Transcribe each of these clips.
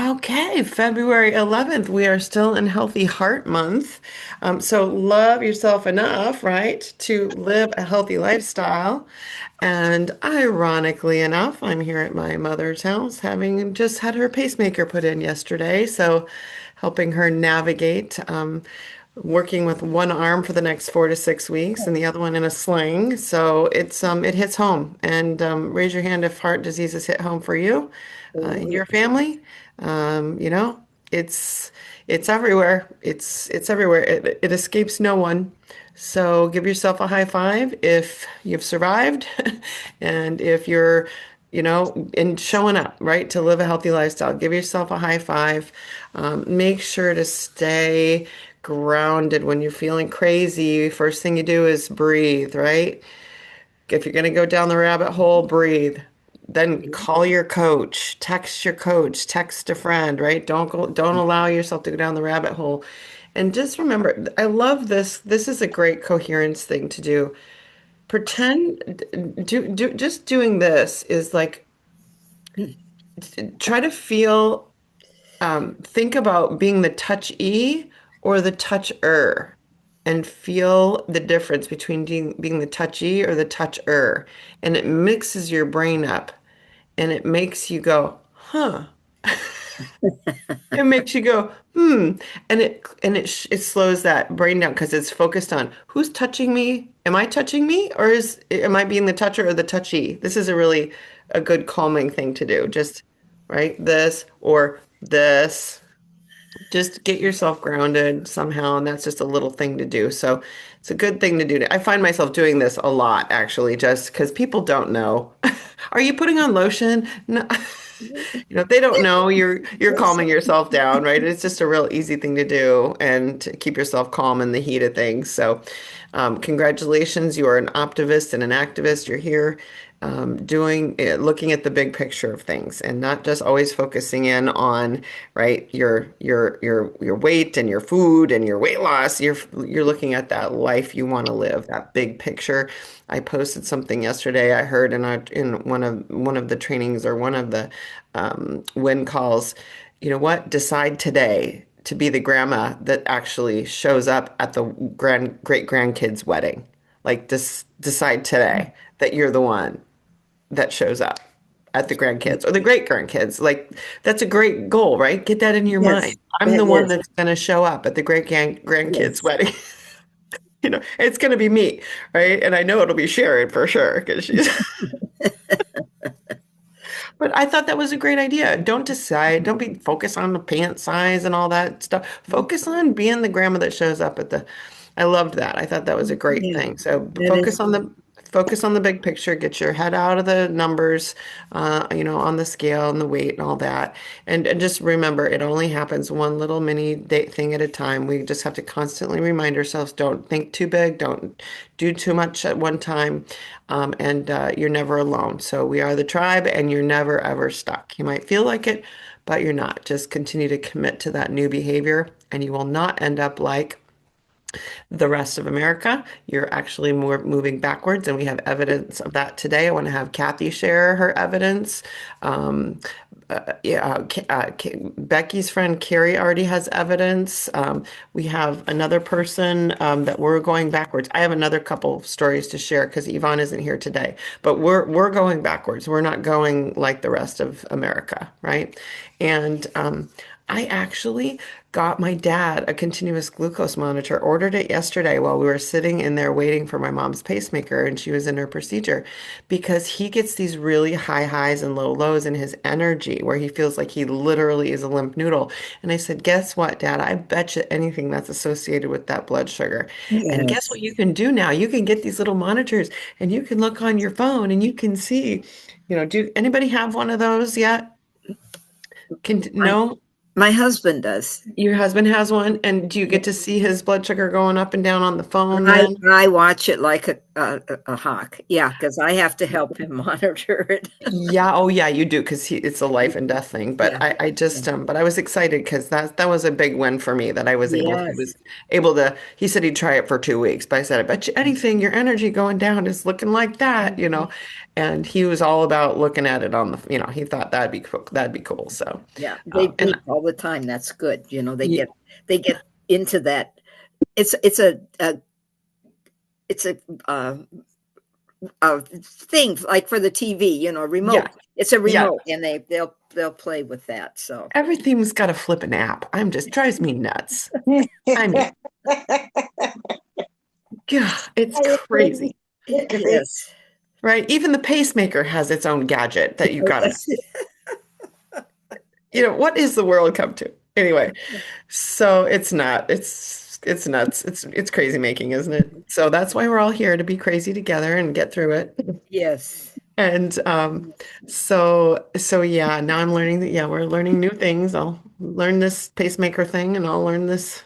Okay, February 11th. We are still in Healthy Heart Month. So love yourself enough, right, to live a healthy lifestyle. And ironically enough, I'm here at my mother's house having just had her pacemaker put in yesterday. So helping her navigate, working with one arm for the next 4 to 6 weeks and the other one in a sling. So it hits home. And raise your hand if heart diseases hit home for you, Oh, in yeah. your family. Um, you know, it's it's everywhere. It's everywhere. It escapes no one. So give yourself a high five if you've survived, and if you're, and showing up, right, to live a healthy lifestyle. Give yourself a high five. Make sure to stay grounded when you're feeling crazy. First thing you do is breathe, right? If you're going to go down the rabbit hole, breathe. Then call your coach, text a friend, right? Don't allow yourself to go down the rabbit hole. And just remember, I love this. This is a great coherence thing to do. Pretend, just doing this is like, try to feel, think about being the touch-e or the toucher and feel the difference between being the touchy or the toucher. And it mixes your brain up and it makes you go, huh. It makes you go, hmm. And it slows that brain down because it's focused on who's touching me? Am I touching me? Or am I being the toucher or the touchy? This is a good calming thing to do. Just right, this or this. Just get yourself grounded somehow, and that's just a little thing to do. So it's a good thing to do. I find myself doing this a lot, actually, just because people don't know. Are you putting on lotion? No. They don't know you're Yes. calming yourself down, right? It's just a real easy thing to do and to keep yourself calm in the heat of things. So, congratulations, you are an optimist and an activist. You're here, looking at the big picture of things and not just always focusing in on, right, your weight and your food and your weight loss. You're looking at that life you want to live, that big picture. I posted something yesterday. I heard in one of the trainings or one of the win calls. You know what? Decide today to be the grandma that actually shows up at the great grandkids' wedding. Like, decide today that you're the one that shows up at the grandkids or the great grandkids. Like, that's a great goal, right? Get that in your mind. Yes. I'm the That one is. that's going to show up at the grandkids' Yes. wedding. It's going to be me, right? And I know it'll be Sharon for sure because she's. But I thought that was a great idea. Don't decide. Don't be focused on the pant size and all that stuff. Focus on being the grandma that shows up at the. I loved that. I thought that was a great Yeah. thing. So That is. focus on the big picture. Get your head out of the numbers, on the scale and the weight and all that. And just remember, it only happens one little mini thing at a time. We just have to constantly remind ourselves, don't think too big, don't do too much at one time, and you're never alone. So we are the tribe, and you're never ever stuck. You might feel like it, but you're not. Just continue to commit to that new behavior, and you will not end up like the rest of America. You're actually more moving backwards, and we have evidence of that today. I want to have Kathy share her evidence. Um, Becky's friend Carrie already has evidence. We have another person, that we're going backwards. I have another couple stories to share because Yvonne isn't here today, but we're going backwards. We're not going like the rest of America, right? And I actually got my dad a continuous glucose monitor, ordered it yesterday while we were sitting in there waiting for my mom's pacemaker and she was in her procedure because he gets these really high highs and low lows in his energy where he feels like he literally is a limp noodle. And I said, guess what, Dad? I bet you anything that's associated with that blood sugar. And guess Yes. what you can do now? You can get these little monitors and you can look on your phone and you can see, do anybody have one of those yet? I No? My husband does. Your husband has one, and do you Yeah. get to see his blood sugar going up and down on the phone I then? I watch it like a hawk. Yeah, because I have to help him monitor it. Yeah, oh yeah, you do because it's a life and death thing. But Yeah. I Yeah. just but I was excited because that was a big win for me that I was able he Yes. was able to he said he'd try it for 2 weeks, but I said, I bet you anything your energy going down is looking like that, you Mhm. know. And he was all about looking at it on the he thought that'd be cool. So Yeah, they and beep all the time. That's good. They yeah, get into that. It's a thing like for the TV, yeah, remote. It's a yeah. remote, and they'll play with that. So Everything's got to flip an app. I'm just drives me nuts. I mean, I yeah, it's agree. crazy. yes, Right? Even the pacemaker has its own gadget that you oh, gotta, yes, what is the world come to? Anyway, so it's nuts. It's crazy making, isn't it? So that's why we're all here to be crazy together and get through it. yes, And so yeah, now I'm learning that yeah, we're learning new things. I'll learn this pacemaker thing and I'll learn this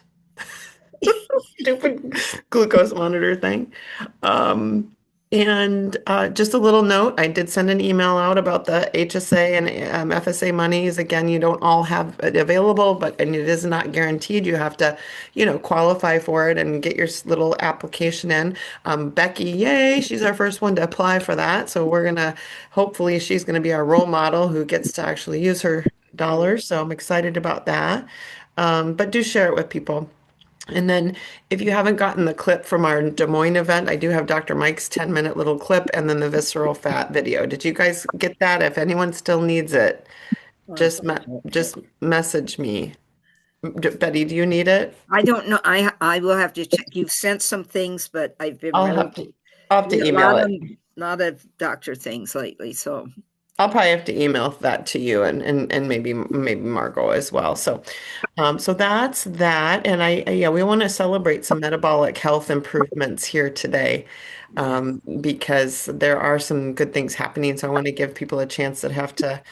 stupid glucose monitor thing. Um, and just a little note, I did send an email out about the HSA and FSA monies. Again, you don't all have it available, but and it is not guaranteed. You have to, qualify for it and get your little application in. Becky, yay, she's our first one to apply for that. So hopefully, she's gonna be our role model who gets to actually use her dollars. So I'm excited about that. But do share it with people. And then if you haven't gotten the clip from our Des Moines event, I do have Dr. Mike's 10-minute little clip and then the visceral fat video. Did you guys get that? If anyone still needs it, okay. just message me. Betty, do you need it? I don't know. I will have to check. You've sent some things, but I've been I'll really have to I'll have to a email it. lot of doctor things lately. So I'll probably have to email that to you and maybe Margot as well. So that's that. And yeah, we want to celebrate some metabolic health improvements here today, yes, because there are some good things happening. So I want to give people a chance that have to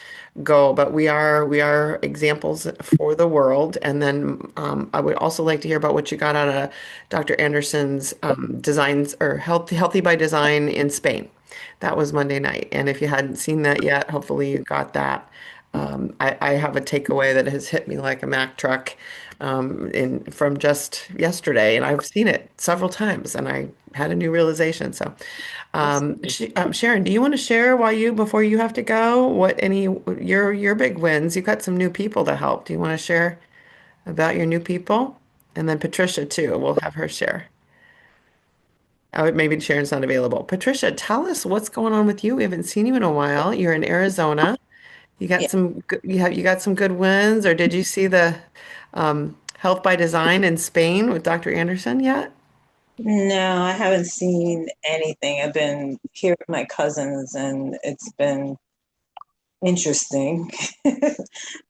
go, but we are examples for the world. And then I would also like to hear about what you got out of Dr. Anderson's designs or healthy by design in Spain. That was Monday night. And if you hadn't seen that yet, hopefully you got that. I have a takeaway that has hit me like a Mack truck from just yesterday, and I've seen it several times, and I had a new realization. So, that's good. Sharon, do you want to share before you have to go, what any your big wins? You've got some new people to help. Do you want to share about your new people? And then Patricia too. We'll have her share. Oh, maybe Sharon's not available. Patricia, tell us what's going on with you. We haven't seen you in a while. You're in Arizona. Yeah. You got some good wins, or did you see the Health by Design in Spain with Dr. Anderson yet? No, I haven't seen anything. I've been here with my cousins and it's been interesting.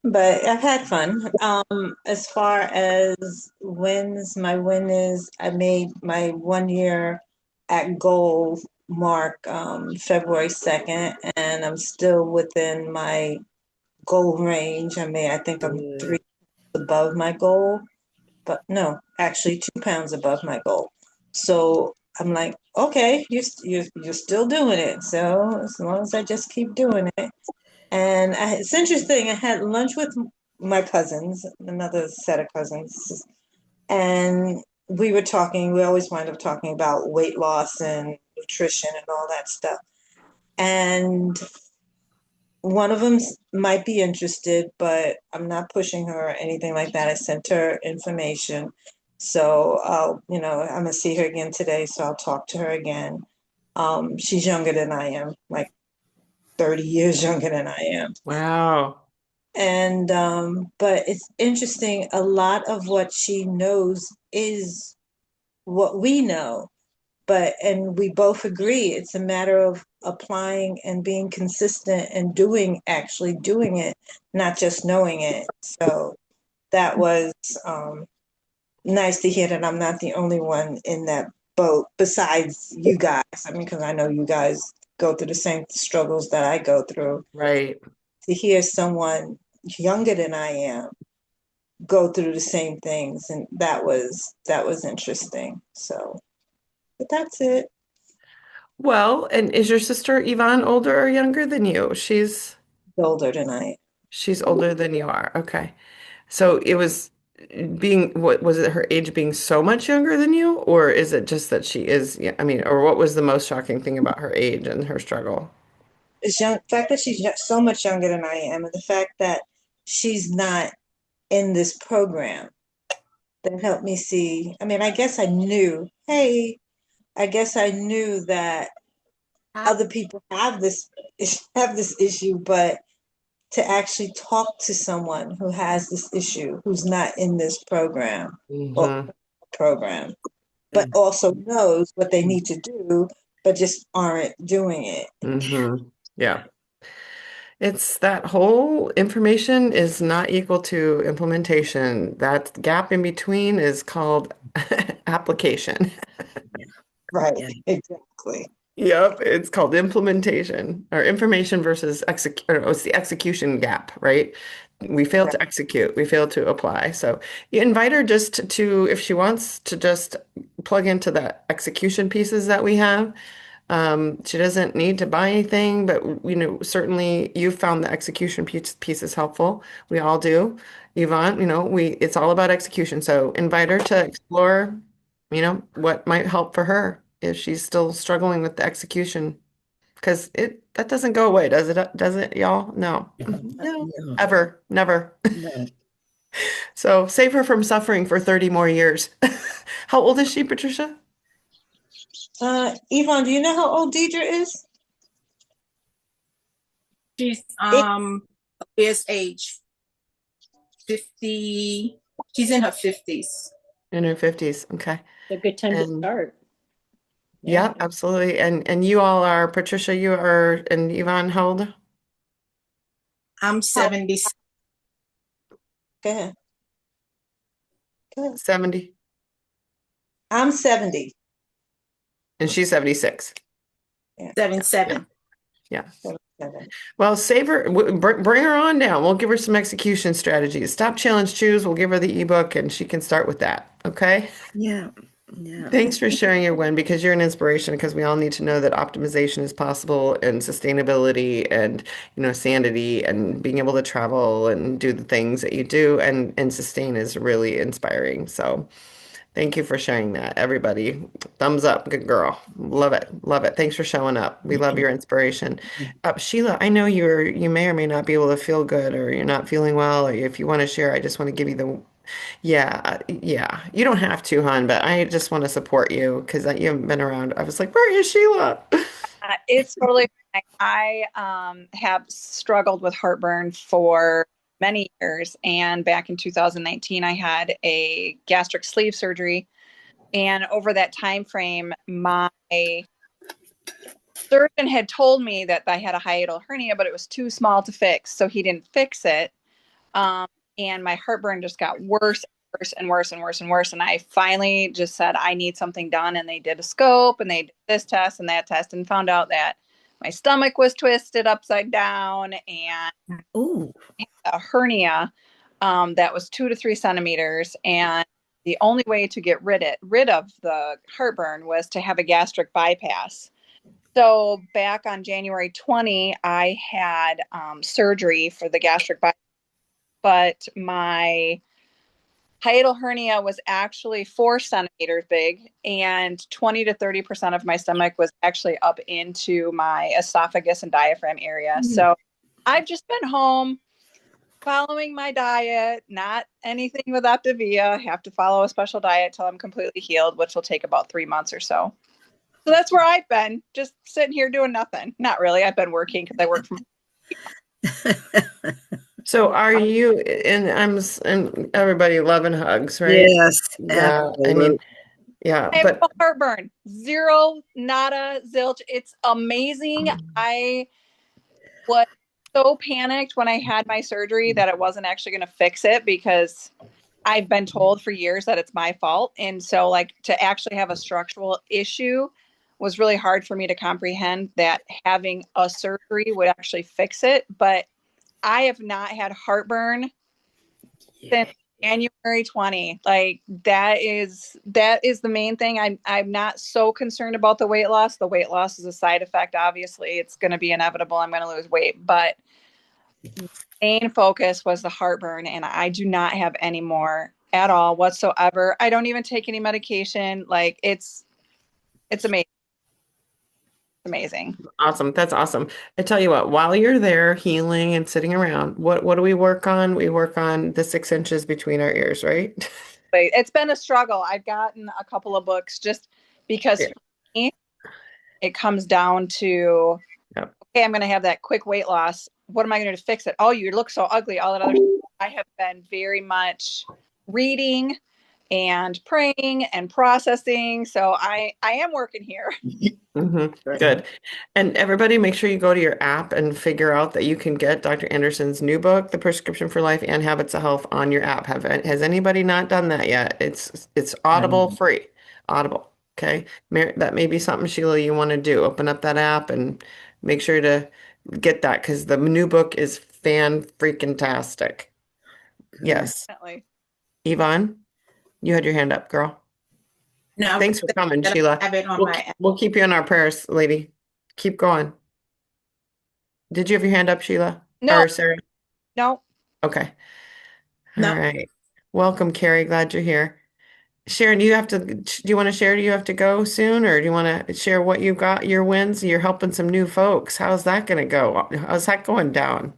But I've had fun. As far as wins, my win is I made my 1 year at goal mark February 2nd, and I'm still within my goal range. I think I'm Good. 3 above my goal. But no, actually 2 pounds above my goal. So I'm like, okay, you're still doing it. So as long as I just keep doing it, and it's interesting. I had lunch with my cousins, another set of cousins, and we were talking. We always wind up talking about weight loss and nutrition and all that stuff. And one of them might be interested, but I'm not pushing her or anything like that. I sent her information. So I'm gonna see her again today, so I'll talk to her again. She's younger than I am, like 30 years younger than I am. Wow. And but it's interesting, a lot of what she knows is what we know, and we both agree it's a matter of applying and being consistent and actually doing it, not just knowing it. So that was nice to hear that I'm not the only one in that boat besides you guys. I mean, because I know you guys go through the same struggles that I go through. Right. To hear someone younger than I am go through the same things, and that was interesting. So, but that's it. Well, and is your sister Yvonne older or younger than you? Older than I am. She's older than you are. Okay. So it was being, what was it, her age being so much younger than you, or is it just that she is, yeah, I mean, or what was the most shocking thing about her age and her struggle? It's young, the fact that she's so much younger than I am, and the fact that she's not in this program that helped me see. I mean, I guess I knew, hey, I guess I knew that other people have this issue, but to actually talk to someone who has this issue, who's not in this program or Hmm. program, but also knows what they need to do, but just aren't doing it. Hmm. Yeah. It's that whole information is not equal to implementation. That gap in between is called application. Yeah. Right, Yeah. exactly. Yep, it's called implementation or information versus it's the execution gap, right? We fail Right. to execute, we fail to apply. So you invite her just to, if she wants to just plug into the execution pieces that we have. She doesn't need to buy anything, but certainly you found the execution pieces helpful. We all do. Yvonne, it's all about execution. So invite her to explore, what might help for her if she's still struggling with the execution. Because that doesn't go away, does it? Does it, y'all? No. No. No, Ever. Never. no. So save her from suffering for 30 more years. How old is she, Patricia? Yvonne, do you know how old Deidre is? She's It, his age 50. She's in her 50s. In her 50s. Okay. A good time to And start. yeah, Yeah. absolutely. And you all are, Patricia, you are, and Yvonne, how old? I'm 70. go ahead. Go ahead. 70. I'm 70. And she's 76. Yeah, 77. Yeah. 77. Well, save her, bring her on down. We'll give her some execution strategies. Stop, challenge, choose. We'll give her the ebook and she can start with that. Okay. Yeah. Yeah. Thanks for sharing your win because you're an inspiration because we all need to know that optimization is possible and sustainability and, sanity and being able to travel and do the things that you do and sustain is really inspiring. So thank you for sharing that, everybody. Thumbs up. Good girl. Love it. Love it. Thanks for showing up. We love your inspiration. Sheila, I know you may or may not be able to feel good or you're not feeling well, or if you want to share, I just want to give you the yeah, yeah. You don't have to, hon, but I just want to support you because you haven't been around. I was like, where is Sheila? It's totally fine. I have struggled with heartburn for many years. And back in 2019, I had a gastric sleeve surgery. And over that time frame, my surgeon had told me that I had a hiatal hernia, but it was too small to fix. So he didn't fix it. Um, and my heartburn just got worse, worse, and worse, and worse, and worse. And I finally just said, I need something done. And they did a scope and they did this test and that test and found out that my stomach was twisted upside down and Ooh. a hernia that was 2 to 3 centimeters. And the only way to get rid of the heartburn was to have a gastric bypass. So back on January 20, I had surgery for the gastric bypass, but my hiatal hernia was actually 4 centimeters big, and 20 to 30% of my stomach was actually up into my esophagus and diaphragm area. So I've just been home following my diet, not anything with Optavia. I have to follow a special diet till I'm completely healed, which will take about 3 months or so. So that's where I've been, just sitting here doing nothing. Not really. I've been working because I work from. So are you, and everybody loving hugs, right? Yes, Yeah, I absolutely. mean, yeah, I have but no heartburn, zero, nada, zilch. It's amazing. I was so panicked when I had my surgery that it wasn't actually going to fix it because I've been told for years that it's my fault. And so, like, to actually have a structural issue was really hard for me to comprehend that having a surgery would actually fix it. But I have not had heartburn Yeah. since January 20. Like that is the main thing. I'm not so concerned about the weight loss. The weight loss is a side effect. Obviously, it's going to be inevitable. I'm going to lose weight, but main focus was the heartburn, and I do not have any more at all whatsoever. I don't even take any medication. Like it's amazing. Amazing. Awesome. That's awesome. I tell you what, while you're there healing and sitting around, what do we work on? We work on the 6 inches between our ears, right? But it's been a struggle. I've gotten a couple of books just because Yeah. for me, it comes down to, Yep. okay, I'm going to have that quick weight loss. What am I going to do to fix it? Oh, you look so ugly. All that other stuff. I have been very much reading and praying and processing. So I am working here. Good. And everybody, make sure you go to your app and figure out that you can get Dr. Anderson's new book, The Prescription for Life and Habits of Health, on your app. Has anybody not done that yet? It's Audible free. Audible. Okay. That may be something, Sheila, you want to do. Open up that app and make sure to get that because the new book is fan freaking tastic. Yes. Definitely. Yvonne, you had your hand up, girl. No, Thanks for coming, that Sheila. I have it on We'll, my app. we'll keep you in our prayers, lady. Keep going. Did you have your hand up, Sheila? No, Or Sarah? no. Okay. All No, right. Welcome, Carrie. Glad you're here. Sharon, do you want to share? Do you have to go soon, or do you want to share what you got, your wins? You're helping some new folks. How's that going to go? How's that going down?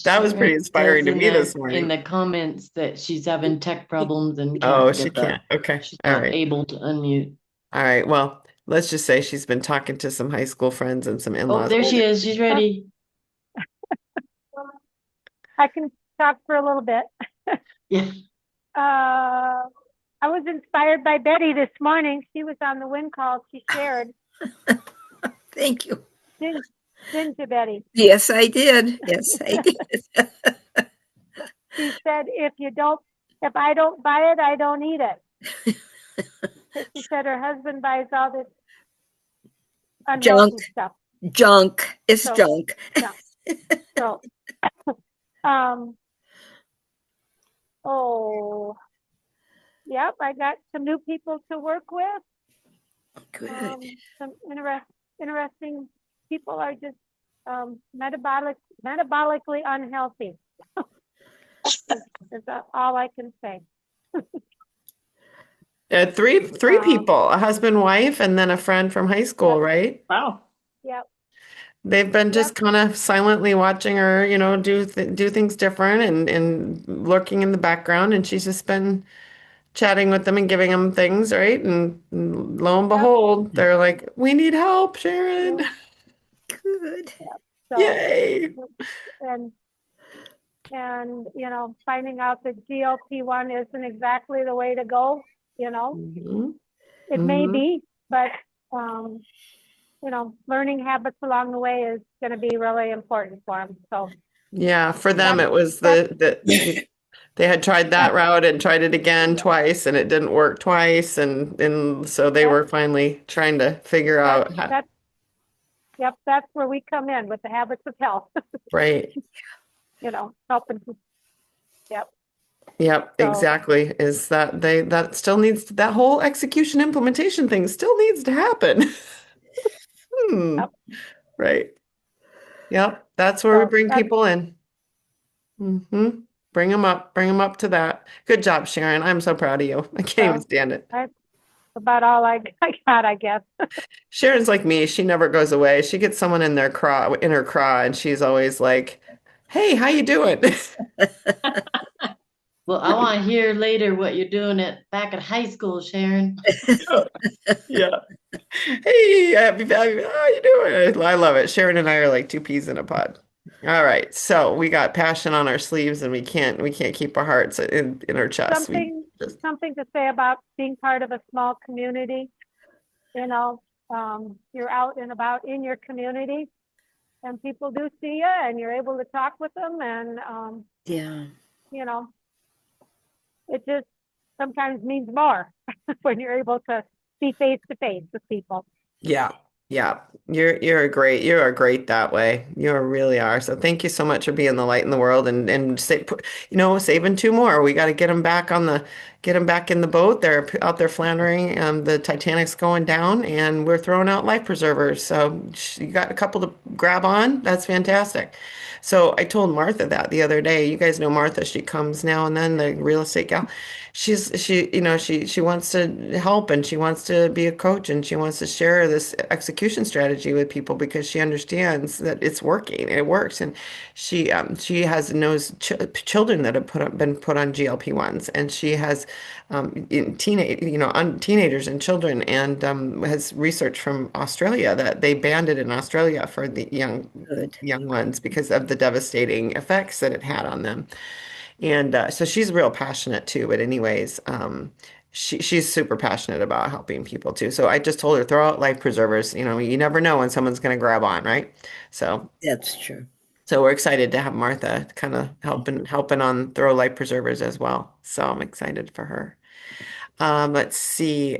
That was Sharon pretty says inspiring to me this in morning. the comments that she's having tech problems and Oh, can't she get can't. Okay. she's All not right. able to unmute. All right. Well, let's just say she's been talking to some high school friends and some Oh, in-laws. there she is. She's ready. I can talk for a little bit. Yeah. I was inspired by Betty this morning. She was on the wind call. She shared. Thank you. Didn't you, Betty? Yes, I did. Yes, I did. She said, if I don't buy it, I don't eat it. She said her husband buys all this Junk, unhealthy stuff. junk. It's So, junk. yeah. So, um, oh, yep, I got some new people to work with. Good. Some interesting people are just metabolically unhealthy. Is that all I can say? Three people, a husband, wife, and then a friend from high school, Yep. right? wow. Yep. They've been just kind of silently watching her, do things different and lurking in the background, and she's just been chatting with them and giving them things, right? And lo and Yep. behold, they're like, "We need help, Sharon!" Yeah. Good. So, Yay! and finding out that GLP-1 isn't exactly the way to go. Mhm. It may Mhm. be, but learning habits along the way is going to be really important for them. So Yeah, for them that's it was that's they had tried that that's route and tried it again twice, and it didn't work twice, and so they that's were finally trying to figure that's out how, that's yep, that's where we come in with the habits of health. right. Helping. Yep. Yep, So exactly. Is that that still needs that whole execution implementation thing still needs to happen. Hmm. yep. Right. Yep. That's where we So bring that's people in. Bring them up to that. Good job, Sharon. I'm so proud of you. I can't even so stand it. that's about all I got, I guess. Sharon's like me. She never goes away. She gets someone in her craw, and she's always like, "Hey, how you doing?" Well, I want to hear later what you're doing back at high school, Sharon. Yeah. Hey, how you doing? I love it. Sharon and I are like two peas in a pod. All right. So we got passion on our sleeves and we can't keep our hearts in our chests. We Something just something to say about being part of a small community. You're out and about in your community, and people do see you, and you're able to talk with them, and Yeah. you know, it just sometimes means more when you're able to be face to face with people. yeah. Yeah, you're great that way. You really are. So thank you so much for being the light in the world and saving two more. We got to get them back in the boat. They're out there floundering. The Titanic's going down, and we're throwing out life preservers. So you got a couple to grab on. That's fantastic. So I told Martha that the other day. You guys know Martha. She comes now and then, the real estate gal. She wants to help and she wants to be a coach and she wants to share this execution strategy with people because she understands that it's working. It works, and she has knows children that have been put on GLP-1s, and she has teenagers and children, and has research from Australia that they banned it in Australia for the Good. young ones because of the devastating effects that it had on them. And so she's real passionate too. But anyways, she's super passionate about helping people too. So I just told her, throw out life preservers. You never know when someone's going to grab on, right? So That's true. so we're excited to have Martha kind of helping on throw life preservers as well. So I'm excited for her. Let's see.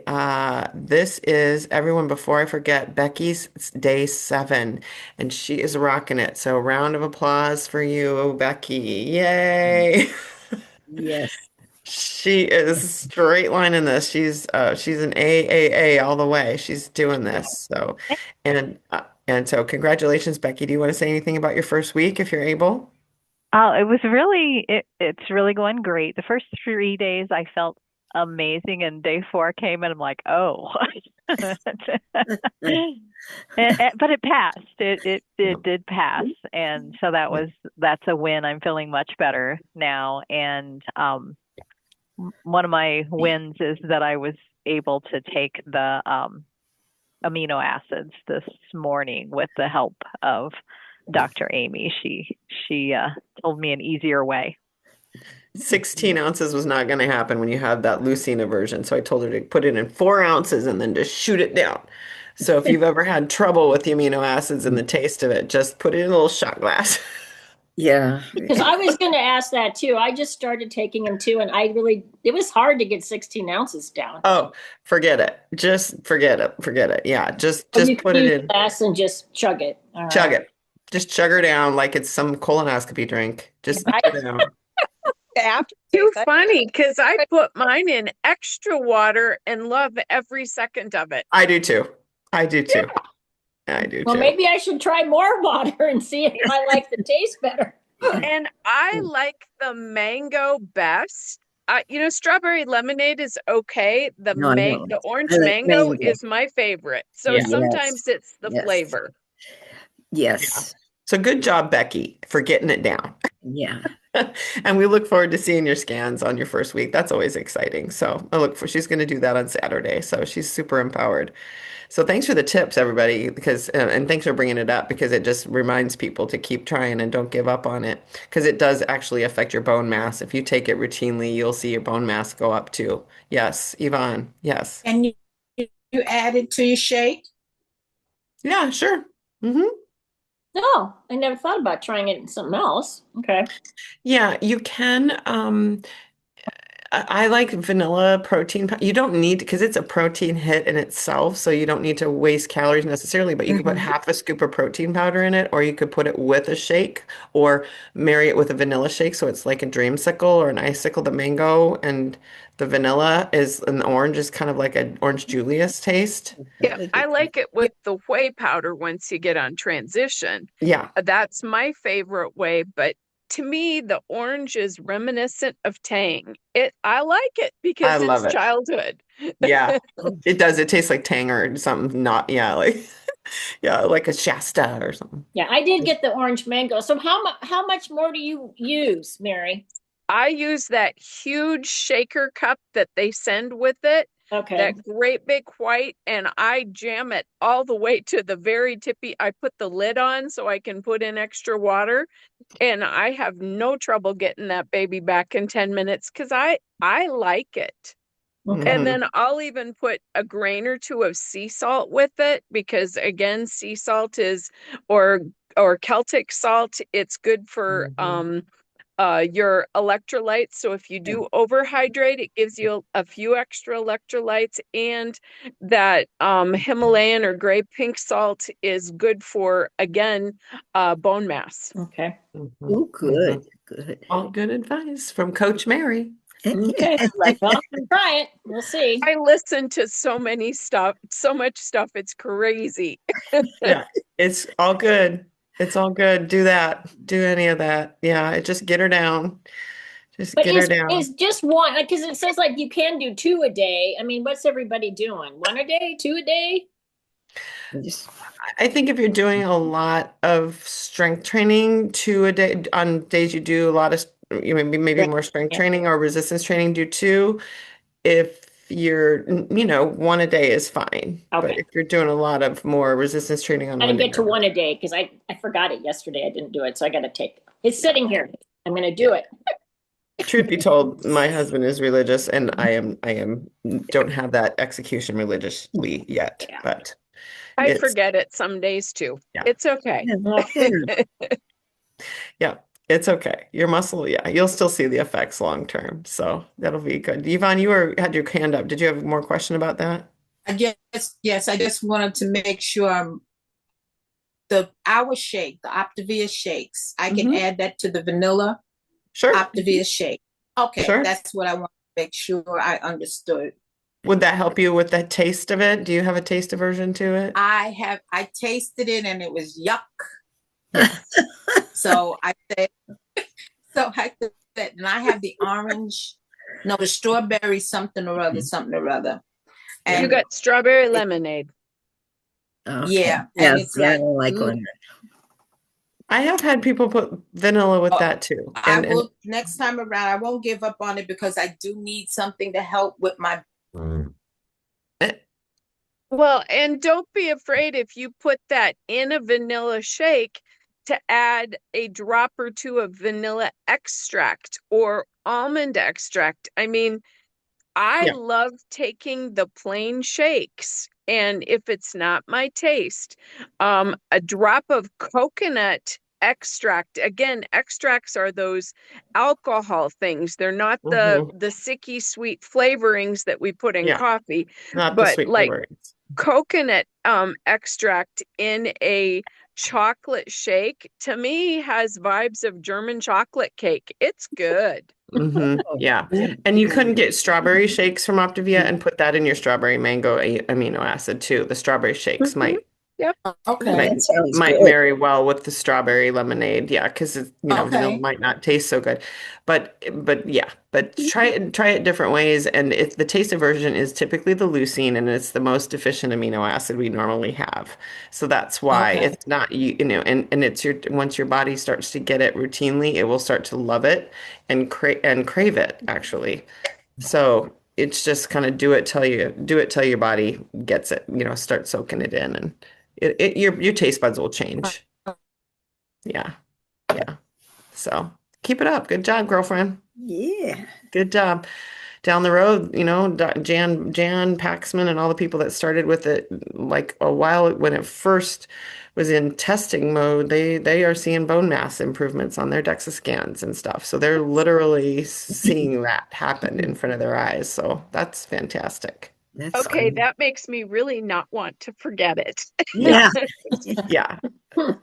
This is everyone. Before I forget, Becky's day 7, and she is rocking it. So round of applause for you, Becky! Yay! Yes. She is straight line in this. She's an AAA all the way. She's doing this. So and so congratulations, Becky. Do you want to say anything about your first week if you're able? It's really going great. The first 3 days I felt amazing, and day 4 came and I'm like, oh. But it passed. It did pass, and so that's a win. I'm feeling much better now, and one of my wins is that I was able to take the amino acids this morning with the help of Dr. Amy. She told me an easier way. 16 ounces was not going to happen when you have that leucine aversion. So I told her to put it in 4 ounces and then just shoot it down. So if you've ever had trouble with the amino acids and the taste of it, just put it in a little shot glass. Yeah. Because I was going to ask that too. I just started taking them too, and it was hard to get 16 ounces down. Oh, forget it. Just forget it. Forget it. Yeah, just You put can it use in. glass and just chug it. All Chug right. it. Just chug her down like it's some colonoscopy drink. Just I chug her down. after Too funny because I put mine in extra water and love every second of it. I do too. I do too. I do Well, too. maybe I should try more water and see if I like the taste better. And I like the mango best. Strawberry lemonade is okay. No, I don't. The orange I like mango mango. is my favorite. So Yeah. sometimes Yes. it's the Yes. flavor. Yes. So good job, Becky, for getting it down. Yeah. And we look forward to seeing your scans on your first week. That's always exciting. So she's going to do that on Saturday. So she's super empowered. So thanks for the tips, everybody, because and thanks for bringing it up because it just reminds people to keep trying and don't give up on it because it does actually affect your bone mass. If you take it routinely, you'll see your bone mass go up too. Yes, Yvonne. Yes. And you add it to your shake? Yeah, sure. Mm-hmm. No, I never thought about trying it in something else. Okay. Yeah, you can. I like vanilla protein. You don't need because it's a protein hit in itself, so you don't need to waste calories necessarily. But you could put half a scoop of protein powder in it, or you could put it with a shake, or marry it with a vanilla shake. So it's like a dreamsicle or an icicle. The mango and the vanilla and the orange is kind of like an orange Julius taste. Yeah, I like it with the whey powder once you get on transition. Yeah, That's my favorite way, but to me, the orange is reminiscent of Tang. I like it I because love it's it. childhood. Yeah, it does. It tastes like Tang or something. Not like yeah, like a Shasta or something. Yeah, I did get the orange mango. So how much more do you use, Mary? I use that huge shaker cup that they send with it, Okay. that great big white, and I jam it all the way to the very tippy. I put the lid on so I can put in extra water, and I have no trouble getting that baby back in 10 minutes because I like it. Okay. And then I'll even put a grain or two of sea salt with it because again, sea salt is or Celtic salt, it's good for your electrolytes. So if you do overhydrate, it gives you a few extra electrolytes, and that Himalayan or gray pink salt is good for, again, bone mass. Okay. Mhm, Oh, good, mhm. good. All good advice from Coach Mary. Okay. Well, I can try it. We'll see. I listen to so much stuff. It's crazy. Yeah, it's all good. It's all good. Do that. Do any of that. Yeah, just get her down. Just But get her down. is just one, because it says like you can do 2 a day. I mean, what's everybody doing? 1 a day, 2 a day? Just, I think if you're doing a lot of strength training, 2 a day on days you do a lot of maybe more strength Yeah. training or resistance training, do two. If you're, 1 a day is fine. But Okay. if you're doing a lot of more resistance training on Got to one day, get to 1 a day because I forgot it yesterday. I didn't do it, so I got to take it. It's sitting here. I'm going to yeah. do it. Truth be told, my husband is religious, and I don't have that execution religiously yet, Yeah. but I it's forget it some days too. yeah, It's okay. yeah, it's okay. Your muscle, yeah, you'll still see the effects long term, so that'll be good. Yvonne, had your hand up. Did you have more question about that? Yes, I just wanted to make sure our shake, the Optavia shakes, I can Hmm. add that to the vanilla Sure, Optavia shake. Okay, sure. that's what I want to make sure I understood. Would that help you with the taste of it? Do you have a taste aversion to it? I tasted it and it was yuck. Yeah. So I said, and I have the orange, no, the strawberry something or other, something or other. You And got strawberry lemonade. okay. yeah, Yeah, and it's yeah, I like, don't like one. I have had people put vanilla with that too, I will next time around, I won't give up on it because I do need something to help with my. eh, Well, and don't be afraid if you put that in a vanilla shake to add a drop or two of vanilla extract or almond extract. I mean, I yeah. love taking the plain shakes, and if it's not my taste, a drop of coconut extract. Again, extracts are those alcohol things. They're not the Hmm. sicky sweet flavorings that we put in Yeah, coffee, not the but sweet like flavorings. coconut extract in a chocolate shake to me has vibes of German chocolate cake. It's good. Yeah. And you couldn't get strawberry shakes from Optavia and put that in your strawberry mango amino acid too. The strawberry shakes Mhm. Yep. might Okay, That sounds might good. marry well with the strawberry lemonade. Yeah, because vanilla okay, might not taste so good. But yeah, but try it different ways. And if the taste aversion is typically the leucine and it's the most deficient amino acid we normally have. So that's why okay, it's not and it's once your body starts to get it routinely, it will start to love it and crave it actually. So it's just kind of do it till your body gets it, start soaking it in and your taste buds will change. Yeah. Yeah. So keep it up. Good job, girlfriend. Yeah. Good job. Down the road, Jan Paxman and all the people that started with it like a while when it first was in testing mode, they are seeing bone mass improvements on their DEXA scans and stuff. So they're literally seeing that happen in front of their eyes. So that's fantastic. That's Okay, good. that makes me really not want to forget it. Yeah. Yeah. Yeah.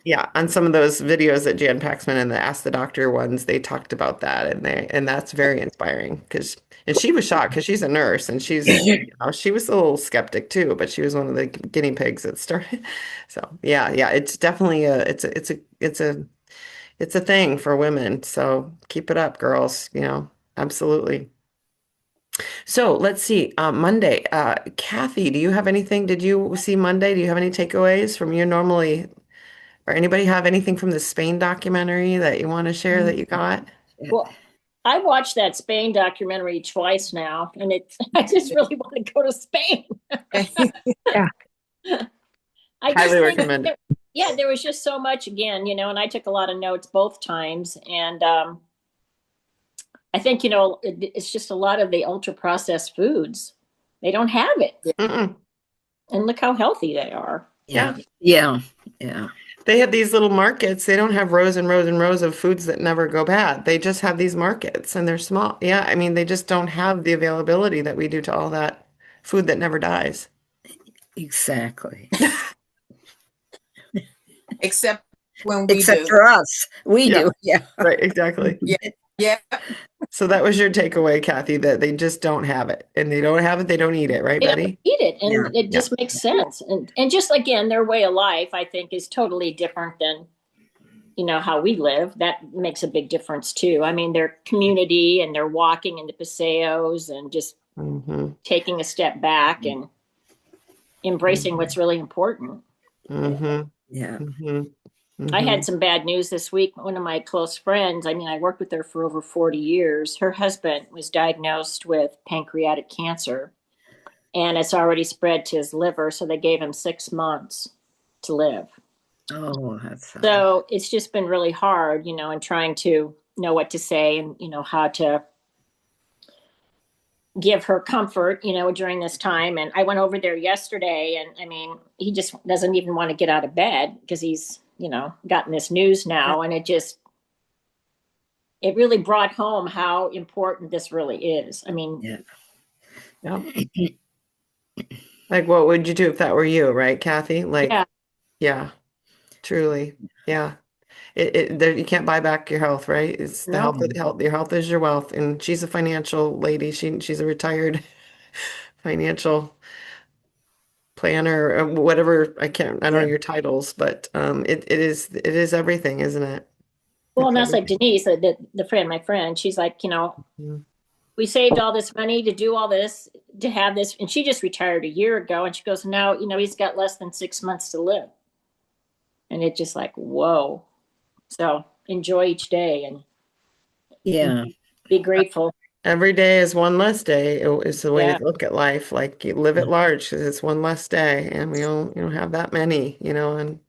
Yeah, on some of those videos that Jan Paxman and the Ask the Doctor ones, they talked about that, and that's very inspiring because and she was shocked because she's a nurse and she was a little skeptic too, but she was one of the guinea pigs that started. So yeah, yeah, it's definitely it's a thing for women. So keep it up, girls. Absolutely. So let's see. Monday, Kathy, do you have anything? Did you see Monday? Do you have any takeaways from you normally? Or anybody have anything from the Spain documentary that you want to share that you got? Well, I watched that Spain documentary twice now, and I just really want to go to Spain. Yeah. I just Highly think, recommend it. yeah, there was just so much again, and I took a lot of notes both times. And I think, it's just a lot of the ultra processed foods. They don't have it. Mm-mm. And look how healthy they are. Yeah. Yeah. Yeah. Yeah. They have these little markets. They don't have rows and rows and rows of foods that never go bad. They just have these markets and they're small. Yeah, I mean, they just don't have the availability that we do to all that food that never dies. Exactly. Except when we Except do. for us. We Yeah, do. Yeah. right, exactly. Yeah. Yeah. So that was your takeaway, Kathy, that they just don't have it. And they don't have it, they don't eat it, right, They don't Betty? eat it, Yeah. and it Yeah. just makes sense. And just again, their way of life, I think, is totally different than how we live. That makes a big difference too. I mean, their community and their walking in the paseos and just Mm-hmm. taking a step back and embracing what's really important. Mm-hmm. Yeah. Mm-hmm. I Mm-hmm. had some bad news this week. One of my close friends, I mean, I worked with her for over 40 years. Her husband was diagnosed with pancreatic cancer, and it's already spread to his liver. So they gave him 6 months to live. Oh, that's So it's just been really hard, and trying to know what to say and, how to give her comfort, during this time. And I went over there yesterday, and I mean, he just doesn't even want to get out of bed because he's, gotten this news now. And it really brought home how important this really is. I mean, yeah. Like, what would you do if that were you, right, Kathy? Like, yeah, yeah, truly. Yeah. You can't buy back your health, right? It's the no. health, your health is your wealth. And she's a financial lady. She's a retired financial planner, whatever. I don't know your titles, but it is everything, isn't it? Well, It's and that's like everything. Denise, my friend, she's like, Mhm. we saved all this money to do all this, to have this. And she just retired a year ago. And she goes, now, he's got less than 6 months to live. And it's just like, whoa. So enjoy each day and Yeah. be grateful. Every day is one less day is the way Yeah. to look at life. Like you live it large because it's one less day, and we don't have that many, And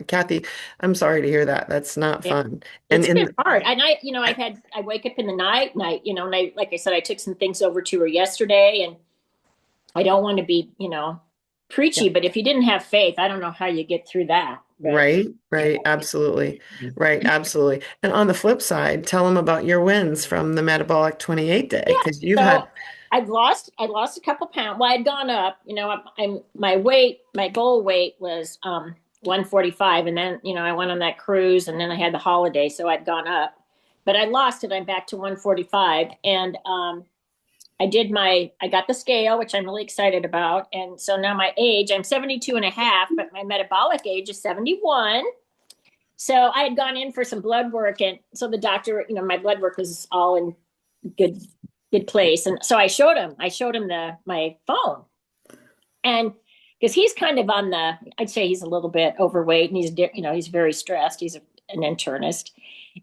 Kathy, I'm sorry to hear that. That's not Yeah. fun. And It's been in hard. And I wake up in the night and like I said, I took some things over to her yesterday, and I don't want to be, yeah, preachy, but if you didn't have faith, I don't know how you get through that. But right, absolutely, right, absolutely. And on the flip side, tell them about your wins from the metabolic 28 day yeah, because you've so had, I lost a couple pounds. Well, I'd gone up, my goal weight was 145, and then I went on that cruise, and then I had the holiday, so I'd gone up. But I lost it. I'm back to 145, and I got the scale, which I'm really excited about. And so now my age, I'm 72 and a half, but my metabolic age is 71. So I had gone in for some blood work, and so the doctor, my blood work was all in good good place. And so I showed him my phone, and because he's kind of I'd say he's a little bit overweight, and he's very stressed. He's an internist,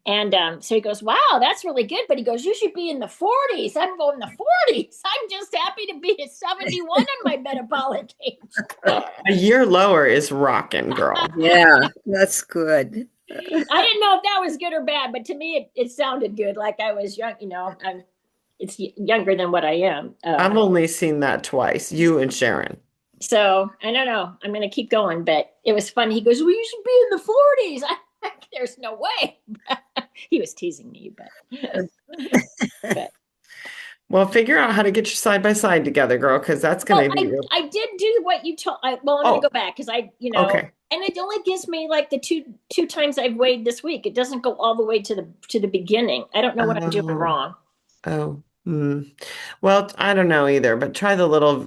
and so he goes, "Wow, that's really good." But he goes, "You should be in the 40s." I'm going the 40s. I'm just happy to be at 71 on my metabolic age. a year lower is rocking, girl. Yeah. That's good. I didn't know if that was good or bad, but to me, it sounded good. Like I was young. It's younger than what I am. I've only seen that twice, you and Sharon. So I don't know. I'm going to keep going, but it was fun. He goes, "Well, you should be in the 40s." There's no way. He was teasing me, but Well, figure out how to get your side by side together, girl, because that's well, going to be real. I did do what you told. Well, I'm going to Oh, go back because okay. and it only gives me like the two times I've weighed this week. It doesn't go all the way to the beginning. I don't know what I'm doing Oh, wrong. oh. Well, I don't know either, but try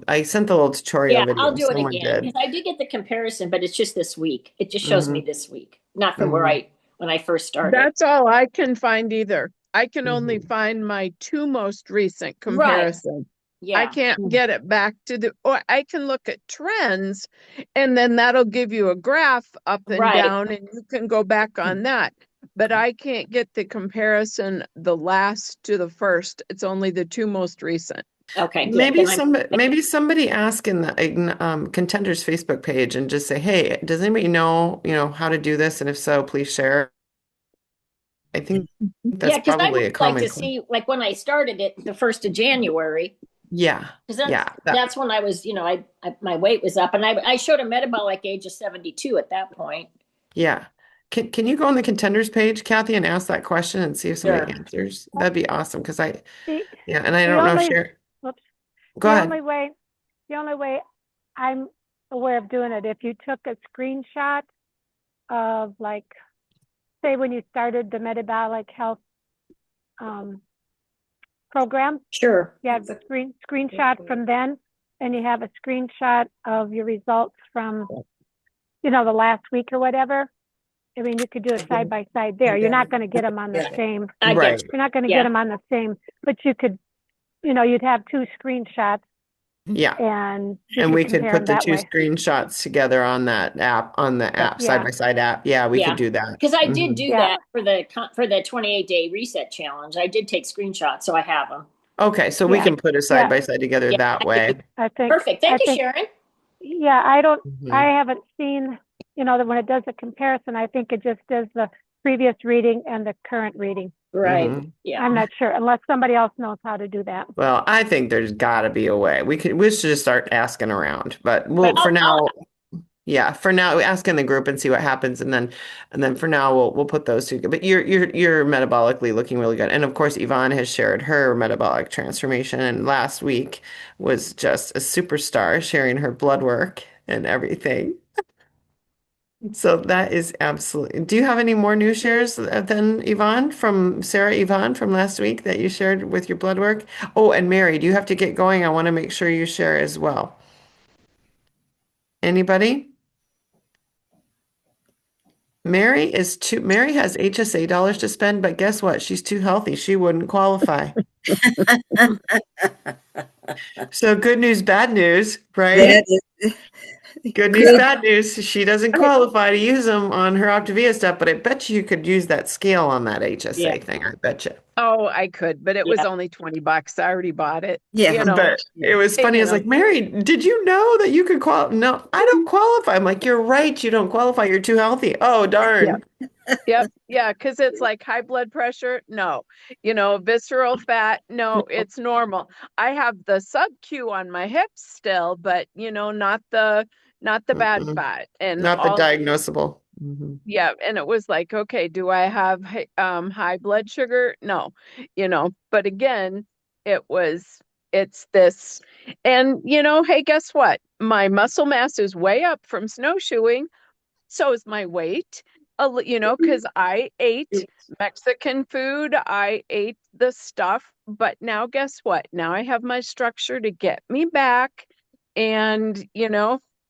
I sent the little tutorial Yeah, I'll video. do it Someone again did. because I did get the comparison, but it's just this week. It just shows me Hmm. this week, not from Hmm. when I first started. That's all I can find either. I can only Hmm. find my two most recent Right. comparison. I Yeah. can't get it back or I can look at trends and then that'll give you a graph up and Right. down and you can go back on that. But I can't get the comparison, the last to the first. It's only the two most recent. Okay, good. Maybe somebody ask in the Contenders Facebook page and just say, "Hey, does anybody know, how to do this? And if so, please share." I think Yeah, that's because I would probably a like common to question. see, like when I started it, the 1st of January, Yeah, because yeah, that's when I was, my weight was up, and I showed a metabolic age of 72 at that point. yeah. Can you go on the contenders page, Kathy, and ask that question and see if somebody Sure. answers? That'd be awesome because The yeah, and I the don't know, only share. whoops, Go the ahead. only way the only way I'm aware of doing it, if you took a screenshot of like, say when you started the metabolic health um, program, Sure. you have screenshot from then, and you have a screenshot of your results from, the last week or whatever. I mean, you could do it side by side there. You're not going to get them on the same. I Right. get you. You're not going to get Yeah. them on the same, but you could, you'd have two screenshots Yeah. and you And could we could compare put them the that two way. screenshots together on that app, on the app, side Yeah. by side app. Yeah, we could Yeah. do that. Because I did Mhm. do Yeah. that for the 28-day reset challenge. I did take screenshots, so I have them. Okay, so we Yeah. can put it side Yeah. by side together Yeah. that way. I think, Perfect. Thank you, Sharon. yeah, Mhm. I haven't seen, that when it does a comparison, I think it just does the previous reading and the current reading. Right. Mhm. Yeah. I'm not sure, unless somebody else knows how to do that. Well, I think there's got to be a way. We should just start asking around. But But for now, yeah, for now, ask in the group and see what happens, and then for now, we'll put those two. But you're metabolically looking really good, and of course, Yvonne has shared her metabolic transformation, and last week was just a superstar, sharing her blood work and everything. So that is absolutely. Do you have any more new shares than Yvonne from Sarah Yvonne from last week that you shared with your blood work? Oh, and Mary, do you have to get going? I want to make sure you share as well. Anybody? Mary has HSA dollars to spend, but guess what? She's too healthy. She wouldn't qualify. So good news, bad news, right? That is Good news, good. bad news. She doesn't qualify to use them on her Optavia stuff, but I bet you could use that scale on that Yeah. HSA thing. I bet you. Oh, I could, but it was Yeah. only $20. I already bought it. Yeah. You know, But it was funny. I was know. like, Mary, did you know that you could qualify? No, I don't qualify. I'm like, you're right. You don't qualify. You're too healthy. Oh, Yeah. darn. Yep. Yeah. Because it's like high blood pressure. No. Visceral fat. No, it's normal. I have the sub Q on my hips still, but not the bad Mm-mm. fat. And Not the all, diagnosable. Mhm. yeah. And it was like, okay, do I have high blood sugar? No, but again, it's this. And, hey, guess what? My muscle mass is way up from snowshoeing. So is my weight, because I ate Mexican food. I ate the stuff. But now, guess what? Now I have my structure to get me back. And,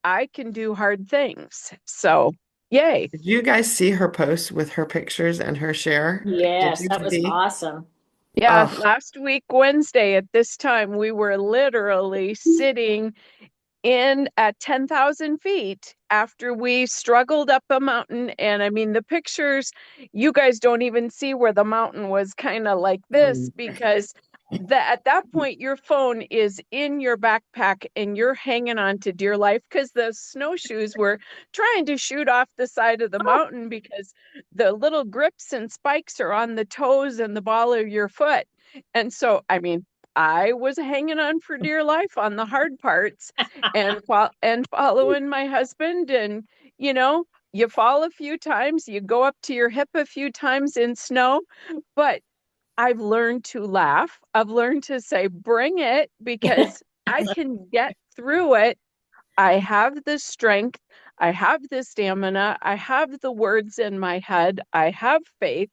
I can do hard things. So, yay. Did you guys see her post with her pictures and her share? Did Yes, you that was see? awesome. Yeah, Oh, last week, Wednesday at this time, we were literally sitting in at 10,000 feet after we struggled up a mountain. And I mean, the pictures, you guys don't even see where the mountain was kind of like this because at that point, your phone is in your backpack and you're hanging on to dear life because the snowshoes were trying to shoot off the side of the mountain because the little grips and spikes are on the toes and the ball of your foot. And so, I mean, I was hanging on for dear life on the hard parts and following my husband. And, you fall a few times, you go up to your hip a few times in snow, but I've learned to laugh. I've learned to say, bring it because I can get through it. I have the strength. I have the stamina. I have the words in my head. I have faith.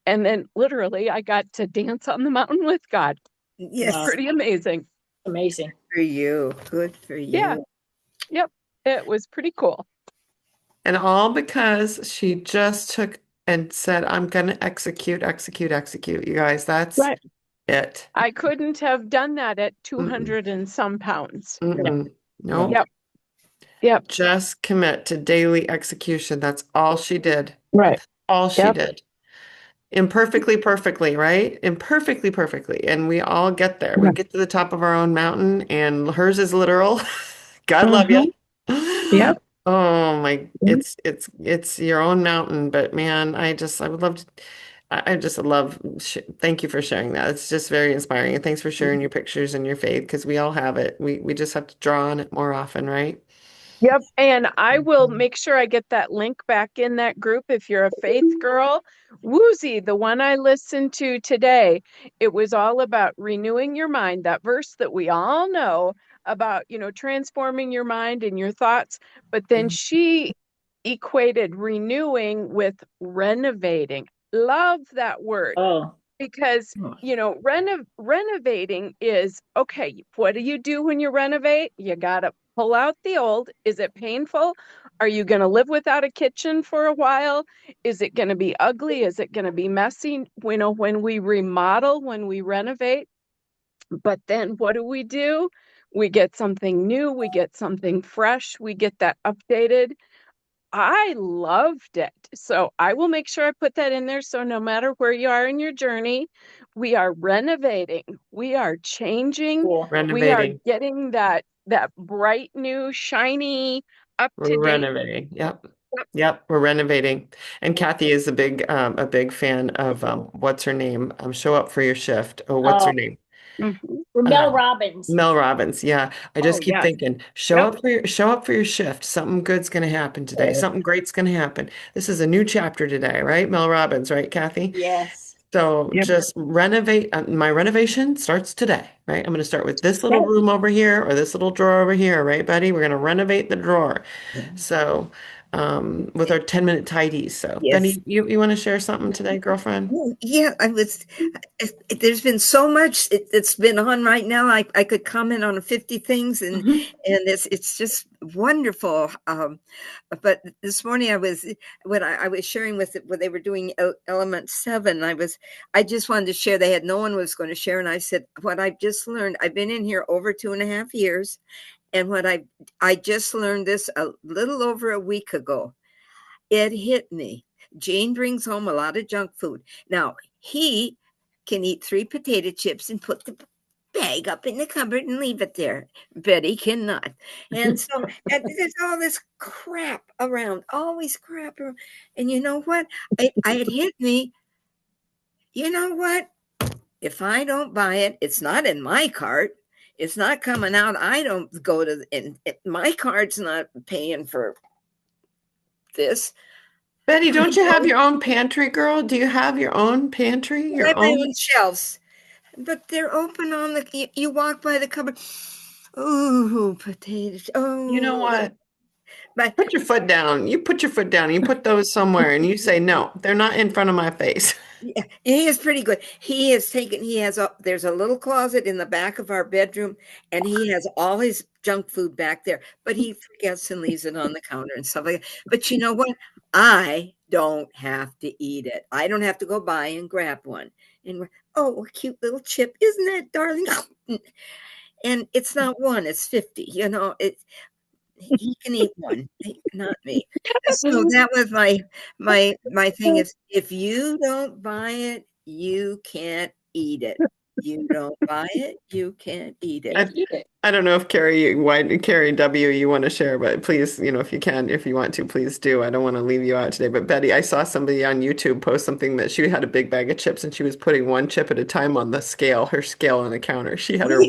And then literally I got to dance on the mountain with God. Yes. Pretty amazing. Amazing. For you. Good for Yeah. you. Yep. It was pretty cool. and all because she just took and said, I'm going to execute, execute, execute. You guys, that's Right. it. I couldn't have done that at Mm-mm, 200 and some pounds. mm-mm. Nope. Yep. Yep. Just commit to daily execution. That's all she did. Right. All she Yep. did. Imperfectly, perfectly, right? Imperfectly, perfectly. And we all get there. We Right. get to the top of our own mountain, and hers is literal. God love you. Yep. Oh my, it's your own mountain, but man, I would love to, I just love, thank you for sharing that. It's just very inspiring. And thanks for sharing your pictures and your faith because we all have it. We just have to draw on it more often, right? Yep. And I will make sure I get that link back in that group if you're a faith girl. Woozy, the one I listened to today, it was all about renewing your mind, that verse that we all know about, transforming your mind and your thoughts. But then she equated renewing with renovating. Love that word. Oh, Because renovating is okay. What do you do when you renovate? You got to pull out the old. Is it painful? Are you going to live without a kitchen for a while? Is it going to be ugly? Is it going to be messy? When we remodel, when we renovate, but then what do? We get something new, we get something fresh, we get that updated. I loved it. So I will make sure I put that in there. So no matter where you are in your journey, we are renovating, we are changing, cool. we are Renovating. getting that bright, new, shiny, up to We're date. renovating. Yep. Yep, we're renovating. And Kathy is a big fan of what's her name? Show up for your shift. Oh, what's her Oh, name? Mhm. Mel Robbins. Mel Robbins. Yeah. I Oh, just keep yes. thinking, Yep. show up for your shift. Something good's gonna happen today. Something great's gonna happen. This is a new chapter today, right? Mel Robbins, right, Kathy? Yes. So Yep. just renovate. My renovation starts today, right? I'm going to start with this little Yes. room over here or this little drawer over here, right, buddy? We're going to renovate the drawer. So, with our 10-minute tidies. So, Yes. Betty, you want to share something today, girlfriend? Oh, yeah, there's been so much that's been on right now. I could comment on 50 things and it's just wonderful. But this morning when I was sharing with it, when they were doing element 7, I just wanted to share. They had no one was going to share. And I said, what I've just learned, I've been in here over 2.5 years. And I just learned this a little over a week ago. It hit me. Jane brings home a lot of junk food. Now, he can eat 3 potato chips and put the bag up in the cupboard and leave it there. Betty cannot. And so there's all this crap around, always crap around. And you know what? It hit me. You know what? If I don't buy it, it's not in my cart. It's not coming out. I don't go to, and my card's not paying for this. Betty, I don't you have don't. your own pantry, girl? Do you have your own pantry? I Your have my own? own shelves, but they're open on you walk by the cupboard. Oh, potatoes. You know Oh, what? but Put your foot down. You put your foot down. You put those somewhere and you say, no, they're not in front of my face. yeah, he is pretty good. There's a little closet in the back of our bedroom, and he has all his junk food back there, but he forgets and leaves it on the counter and stuff like that. But you know what? I don't have to eat it. I don't have to go buy and grab one. And oh, a cute little chip. Isn't that darling? And it's not one, it's 50. He can eat one, not me. So that was my thing is if you don't buy it, you can't eat it. You don't buy it, you can't eat it. I, Eat it. I don't know if Carrie W, you want to share, but please, if you can, if you want to, please do. I don't want to leave you out today. But Betty, I saw somebody on YouTube post something that she had a big bag of chips and she was putting one chip at a time on the scale, her scale on the counter. She had her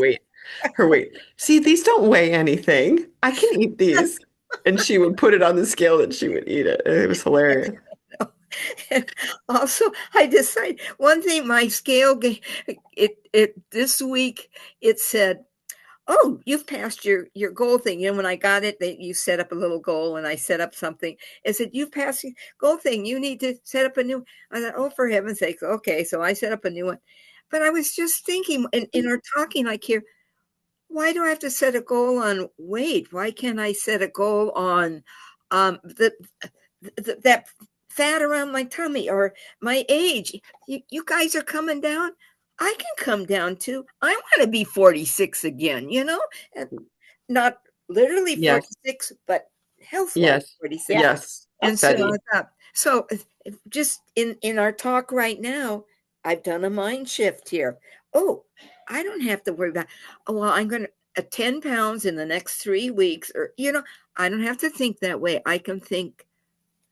weight. See, these don't weigh anything. I can eat these. And she would put it on the scale and she would eat it. It was hilarious. Also, I decided one thing my scale it this week it said, oh, you've passed your goal thing. When I got it, you set up a little goal, and I set up something. It said, you've passed your goal thing. You need to set up a new. I thought, oh, for heaven's sakes, okay. So I set up a new one. But I was just thinking, in our talking, like here, why do I have to set a goal on weight? Why can't I set a goal on the that fat around my tummy or my age? You guys are coming down. I can come down too. I want to be 46 again, and not literally Yes. 46, but health wise Yes. 46. Yeah. Yes. And so Betty. I thought, just in our talk right now, I've done a mind shift here. Oh, I don't have to worry about, oh, well, I'm going to 10 pounds in the next 3 weeks, or, I don't have to think that way. I can think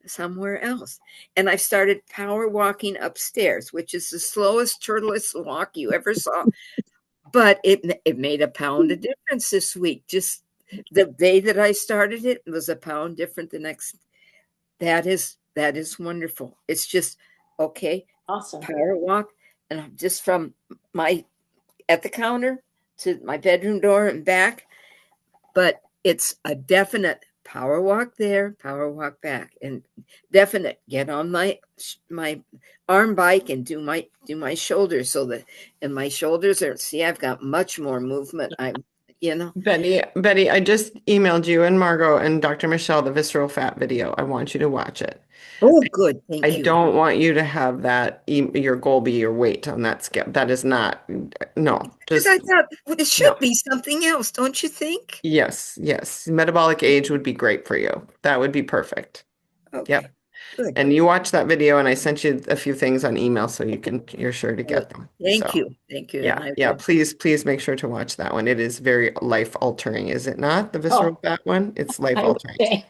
somewhere else. And I've started power walking upstairs, which is the slowest turtleless walk you ever saw. But it made a pound of difference this week. Just the day that I started it was a pound different the next. That is wonderful. It's just okay. Awesome. Power walk, and I'm just from my at the counter to my bedroom door and back. But it's a definite power walk there, power walk back, and definite get on my arm bike and do my shoulders so that and my shoulders are see I've got much more movement. Betty, I just emailed you and Margot and Dr. Michelle the visceral fat video. I want you to watch it. Oh, good, I thank you. don't want you to have that your goal be your weight on that scale. That is not, no, Because I just thought well, it should no. be something else, don't you think? Yes, yes. Metabolic age would be great for you. That would be perfect. Okay, Yep. good. And you watch that video and I sent you a few things on email so you're sure to get them. Thank So you, thank you. And yeah, I yeah. will. Please make sure to watch that one. It is very life altering, is it not? The visceral Oh, fat one? It's life I would altering. say.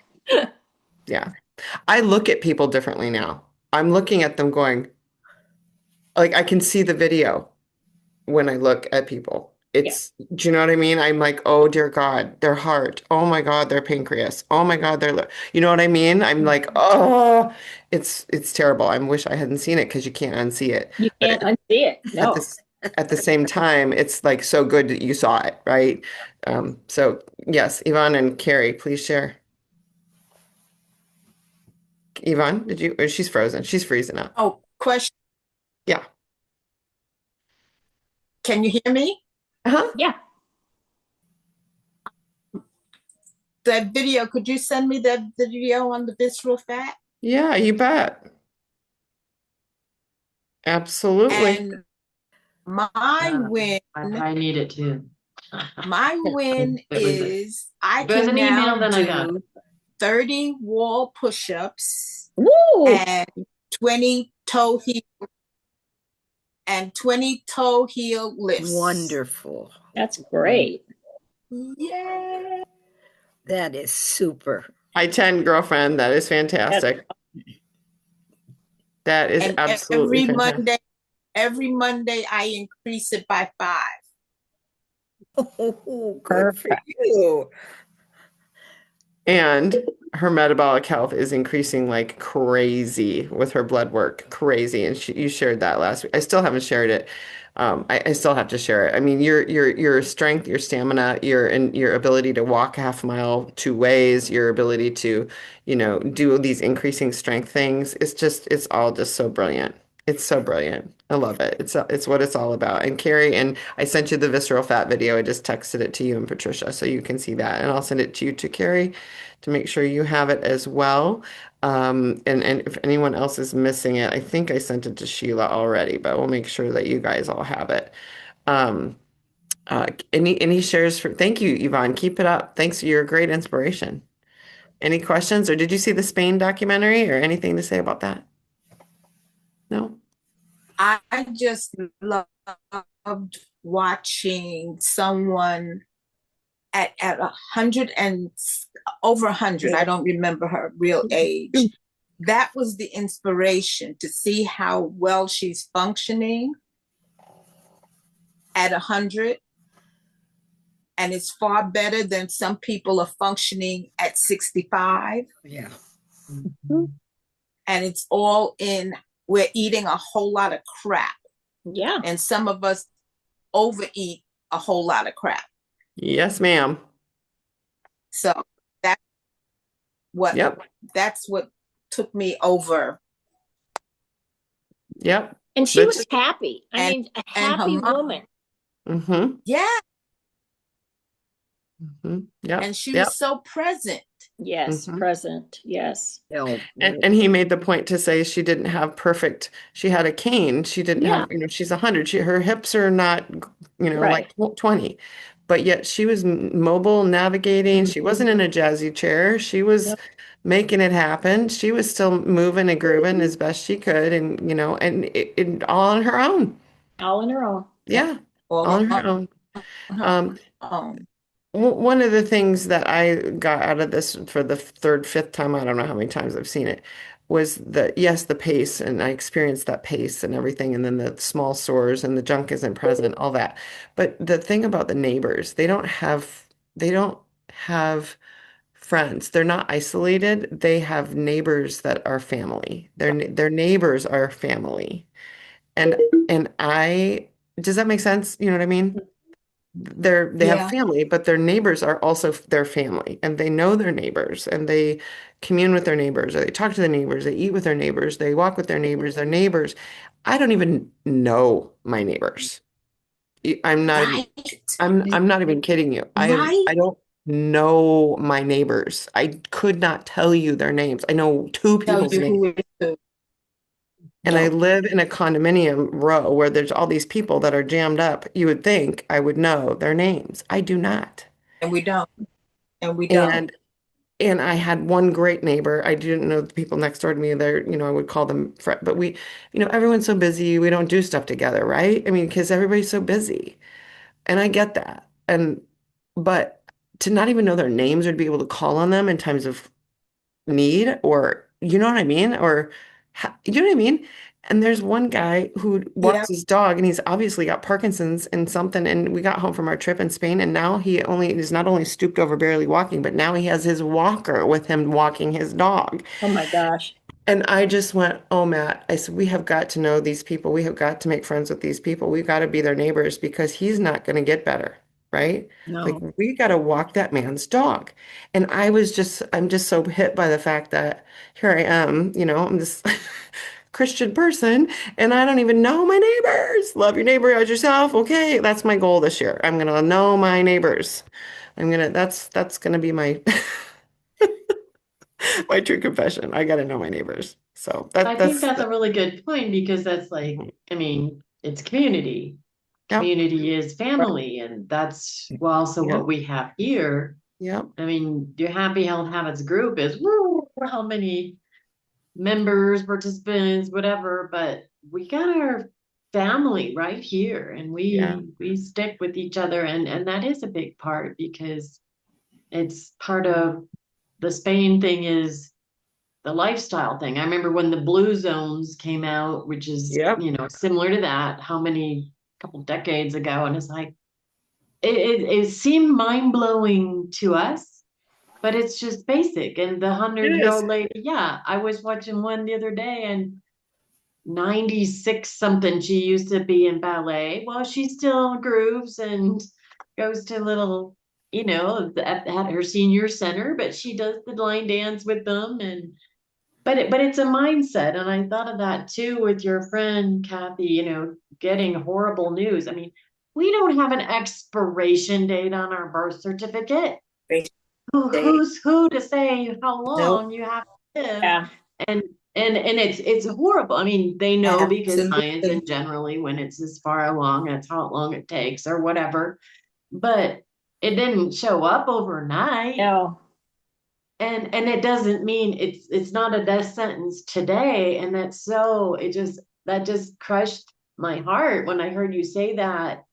Yeah. I look at people differently now. I'm looking at them going, like I can see the video when I look at people. Yeah. Do you know what I mean? I'm like, oh dear God, their heart. Oh my God, their pancreas. Oh my God, their liver. You know what I mean? I'm like, oh, it's terrible. I wish I hadn't seen it because you can't unsee it. You But can't unsee it. at No. this at the same time, it's like so good that you saw it, right? So yes, Yvonne and Carrie, please share. Yvonne, did you? Or she's frozen. She's freezing up. Oh, question. Yeah. Can you hear me? Uh-huh. Yeah. That video, could you send me that video on the visceral fat? Yeah, you bet. Absolutely. And my win, I need it too. my win is I There's can an email, now then I got do 30 wall push-ups Woo! and 20 toe heel and 20 toe heel lifts. Wonderful. That's great. Yeah. That is super. I-10 girlfriend, that is fantastic. That is And absolutely fantastic. every Monday I increase it by 5. Oh, good for you. And her metabolic health is increasing like crazy with her blood work, crazy. And you shared that last week. I still haven't shared it. I still have to share it. I mean, your strength, your stamina, your ability to walk half a mile 2 ways, your ability to, do these increasing strength things. It's all just so brilliant. It's so brilliant. I love it. It's what it's all about. And Carrie, and I sent you the visceral fat video. I just texted it to you and Patricia so you can see that. And I'll send it to you to Carrie to make sure you have it as well. And if anyone else is missing it, I think I sent it to Sheila already, but we'll make sure that you guys all have it. Any shares thank you, Yvonne. Keep it up. Thanks. You're a great inspiration. Any questions, or did you see the Spain documentary or anything to say about that? No? I just loved watching someone at 100 and over 100. I don't remember her real age. That was the inspiration to see how well she's functioning at 100. And it's far better than some people are functioning at 65. Yeah. And it's all we're eating a whole lot of crap. Yeah. And some of us overeat a whole lot of crap. Yes, ma'am. So that's what took me over. Yep. And she was happy. I mean, a happy woman. Mm-hmm. Yeah. Mm-hmm. Yep. And she was so present. Yes, present. Yes. And he made the point to say she didn't have she had a cane. She didn't have, she's 100. Her hips are not, like 20. But yet she was mobile, navigating. She wasn't in a jazzy chair. She was making it happen. She was still moving and grooving as best she could, and and all on her own. All on her own. Yeah, all on her own. One of the things that I got out of this for the third, fifth time, I don't know how many times I've seen it, was the pace, and I experienced that pace and everything, and then the small stores and the junk isn't present, all that. But the thing about the neighbors, they don't have friends. They're not isolated. They have neighbors that are family. Their neighbors are family. And and I does that make sense? You know what I mean? They have Yeah. family, but their neighbors are also their family, and they know their neighbors, and they commune with their neighbors, or they talk to their neighbors, they eat with their neighbors, they walk with their neighbors, their neighbors. I don't even know my neighbors. I'm not even Right. I'm not even kidding you. Right. I don't know my neighbors. I could not tell you their names. I know two Tell people's you names. who is who. And I No. live in a condominium row where there's all these people that are jammed up. You would think I would know their names. I do not. And we don't. And we don't. And and I had one great neighbor. I didn't know the people next door to me. I would call them friend, but everyone's so busy. We don't do stuff together, right? I mean, because everybody's so busy. And I get that. But to not even know their names or to be able to call on them in times of need, or you know what I mean? Or you know what I mean? And there's one guy who Yeah. walks his dog and he's obviously got Parkinson's and something. And we got home from our trip in Spain and now he only is not only stooped over barely walking, but now he has his walker with him walking his dog. Oh my gosh. And I just went, oh, Matt, I said, we have got to know these people. We have got to make friends with these people. We've got to be their neighbors because he's not going to get better, right? Like No. we got to walk that man's dog. And I'm just so hit by the fact that here I am, I'm this Christian person and I don't even know my neighbors. Love your neighbor as yourself. Okay, that's my goal this year. I'm going to know my neighbors. That's going to be my my true confession. I got to know my neighbors. So I think that's a really good point because that's like, I mean, it's community. yep, Community is family, and that's also yep, what we have here. yep, I mean, your Happy Health Habits group is woo, how many members, participants, whatever, but we got our family right here and yeah, we stick with each other and that is a big part because it's part of the Spain thing is the lifestyle thing. I remember when the blue zones came out, which is, yep. similar to that, how many couple decades ago, and it's like it seemed mind-blowing to us, but it's just basic. And the It 100-year-old is. old lady, yeah, I was watching one the other day and 96 something, she used to be in ballet. Well, she still grooves and goes to little, at her senior center, but she does the line dance with them. And but it's a mindset. And I thought of that too with your friend Kathy, getting horrible news. I mean, we don't have an expiration date on our birth certificate. Who's who to say how Nope. long you have to live? Yeah. And and it's horrible. I mean, they know because science Absolutely. and generally when it's this far along, that's how long it takes or whatever. But it didn't show up overnight. No. And it doesn't mean it's not a death sentence today. And that just crushed my heart when I heard you say that.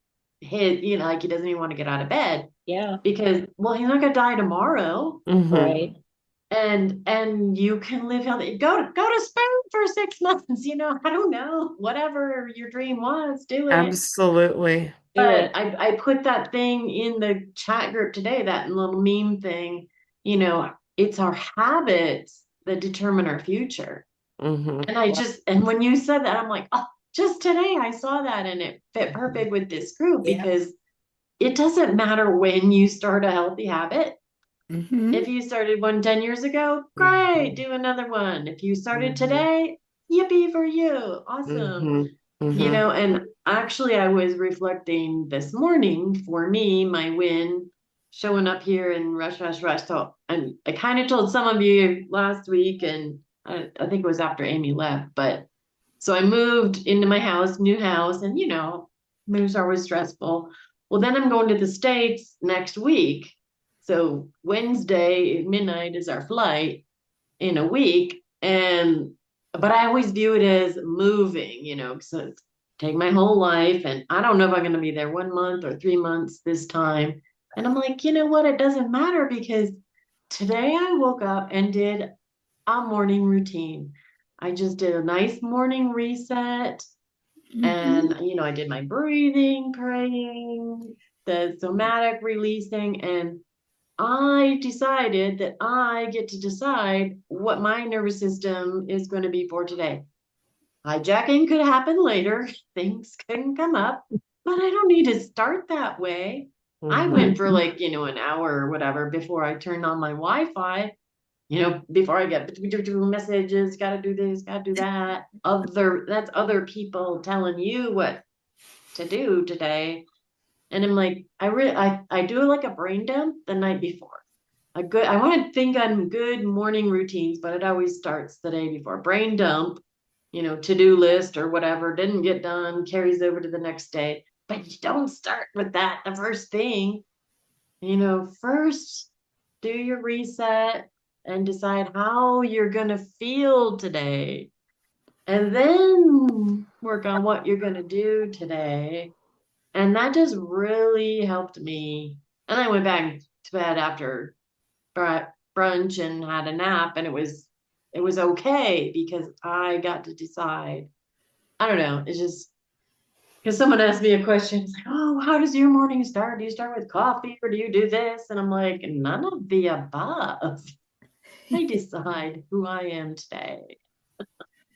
Like he doesn't even want to get out of bed Yeah. because, well, he's not gonna die tomorrow. Hmm. Right. And you can live healthy. Go to Spain for 6 months. I don't know. Whatever your dream was, do it. Absolutely. Do But it. I put that thing in the chat group today, that little meme thing. It's our habits that determine our future. Hmm. And when you said that, I'm like, oh, just today I saw that and it fit perfect with this group Yeah. because it doesn't matter when you start a healthy habit. Mm-hmm. If you started one 10 years ago, great, do another one. If you started Hmm. today, yippee for you. Awesome. Hmm. Hmm. And actually, I was reflecting this morning for me, my win showing up here in Rush, Rush, Rush. So I kind of told some of you last week, and I think it was after Amy left, but so I moved into my house, new house, and moves are always stressful. Well, then I'm going to the States next week. So Wednesday at midnight is our flight in a week. But I always view it as moving, so it's take my whole life. And I don't know if I'm going to be there 1 month or 3 months this time. And I'm like, you know what? It doesn't matter because today I woke up and did a morning routine. I just did a nice morning reset. Mm-hmm. And, I did my breathing, praying, the somatic releasing. And I decided that I get to decide what my nervous system is going to be for today. Hijacking could happen later. Things can come up, but I don't need to start that way. I went for like, an hour or whatever before I turned on my Wi-Fi, before I get messages, got to do this, got to do that. That's other people telling you what to do today. And I'm like, I do like a brain dump the night before. I want to think on good morning routines, but it always starts the day before. Brain dump, to-do list or whatever, didn't get done, carries over to the next day. But you don't start with that the first thing. First do your reset and decide how you're gonna feel today. And then work on what you're gonna do today. And that just really helped me. And I went back to bed after brunch and had a nap, and it was okay because I got to decide. I don't know. It's just because someone asked me a question, it's like, oh, how does your morning start? Do you start with coffee or do you do this? And I'm like, none of the above. I decide who I am today.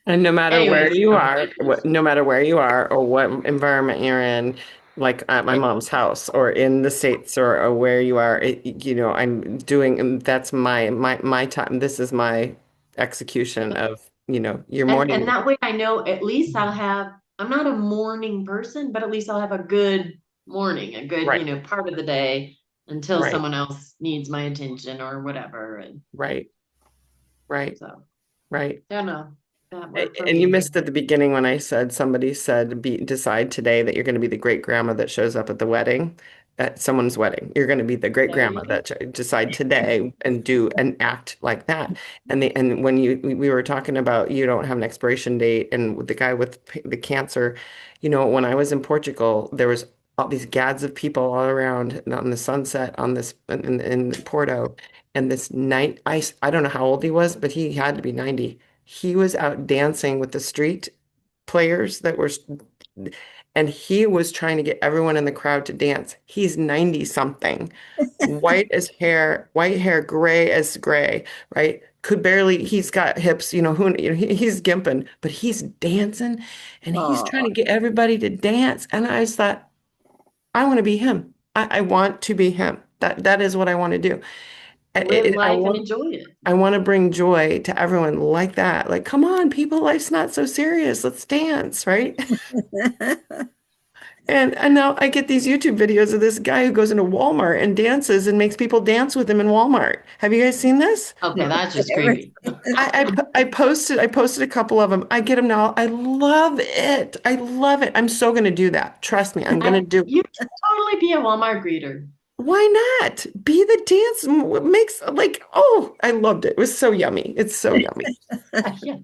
And no matter where Anyways, you are, no matter where you are or what environment you're in, like at my mom's house or in the States or where you are, I'm doing, and that's my time. This is my execution of, your and morning. that way I know at least I'm not a morning person, but at least I'll have a good morning, a good, Right, part of the day until right, someone else needs my attention or whatever. And right, right, so, right. I don't know. That worked for And you me. missed at the beginning when I said somebody said decide today that you're going to be the great grandma that shows up at the wedding, at someone's wedding. You're going to be the great There you grandma go. that decide today and do and act like that. And when we were talking about you don't have an expiration date and with the guy with the cancer, when I was in Portugal, there was all these gads of people all around on the sunset on this in Porto, and this night I don't know how old he was, but he had to be 90. He was out dancing with the street players and he was trying to get everyone in the crowd to dance. He's 90 something, white hair, gray as gray, right? Could barely, he's got hips, he's gimping, but he's dancing and he's trying Oh, to get everybody to dance. And I just thought, I want to be him. I want to be him. That is what I want to do. Live I life and want enjoy it. I want to bring joy to everyone like that. Like, come on, people, life's not so serious. Let's dance, right? And now I get these YouTube videos of this guy who goes into Walmart and dances and makes people dance with him in Walmart. Have you guys seen this? Okay, that's just never. creepy. I posted a couple of them. I get them now. I love it. I love it. I'm so gonna do that. Trust me, I'm gonna do. You should totally be a Walmart greeter. Why not? Be the dance makes like, oh, I loved it. It was so yummy. It's so yummy. Yeah.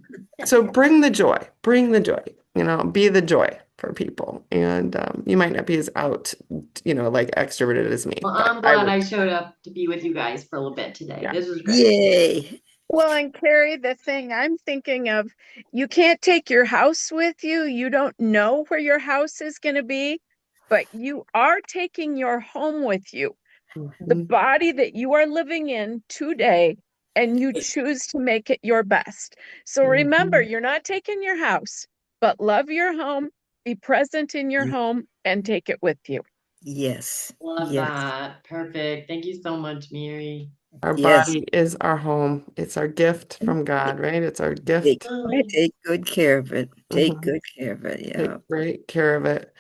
So bring the joy, be the joy for people. And you might not be as like extroverted as me, Well, but I'm I glad would, I showed up to be with you guys for a little bit today. yeah. This was great. Yay. Well, and Carrie, the thing I'm thinking of, you can't take your house with you. You don't know where your house is going to be, but you are taking your home with you, the Mhm. body that you are living in today, and you choose to make it your best. So remember, Mhm. you're not taking your house, but love your home, be present in your home, and take it with you. Yes. Love Yes. that. Perfect. Thank you so much, Mary. Our Yes. body is our home. It's our gift from God, right? It's our Take, gift. Oh, take good care of it. Take Mhm. good care of it. Yeah. Take great care of it.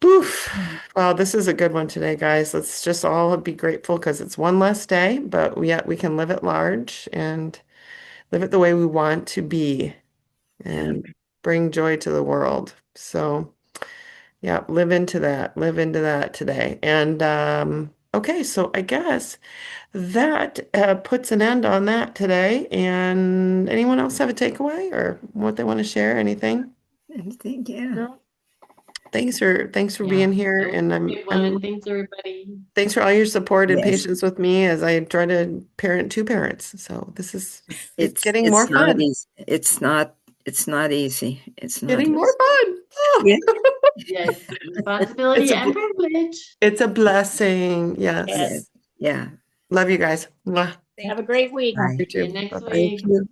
Oof. Well, this is a good one today, guys. Let's just all be grateful because it's one less day, but yet we can live at large and live it the way we want to be Yeah. and bring joy to the world. So, yeah, live into that today. And okay, so I guess that puts an end on that today. And anyone else have a takeaway or what they want to share? Anything? I think, yeah. No. Thanks for yeah. being here, That was and a good one. Thanks, everybody. thanks for all your support and Yes. patience with me as I try to parent two parents. So it's It's getting more it's not fun. easy. It's not easy. It's not Getting more easy. fun. Oh. Yeah. Yes, It's responsibility a and privilege. it's a blessing. Yes. Yeah. Yes. Yeah. Love you guys. Mwah. Thank Have a you. great week. Bye. You See you too. next Bye-bye. Thank week. you.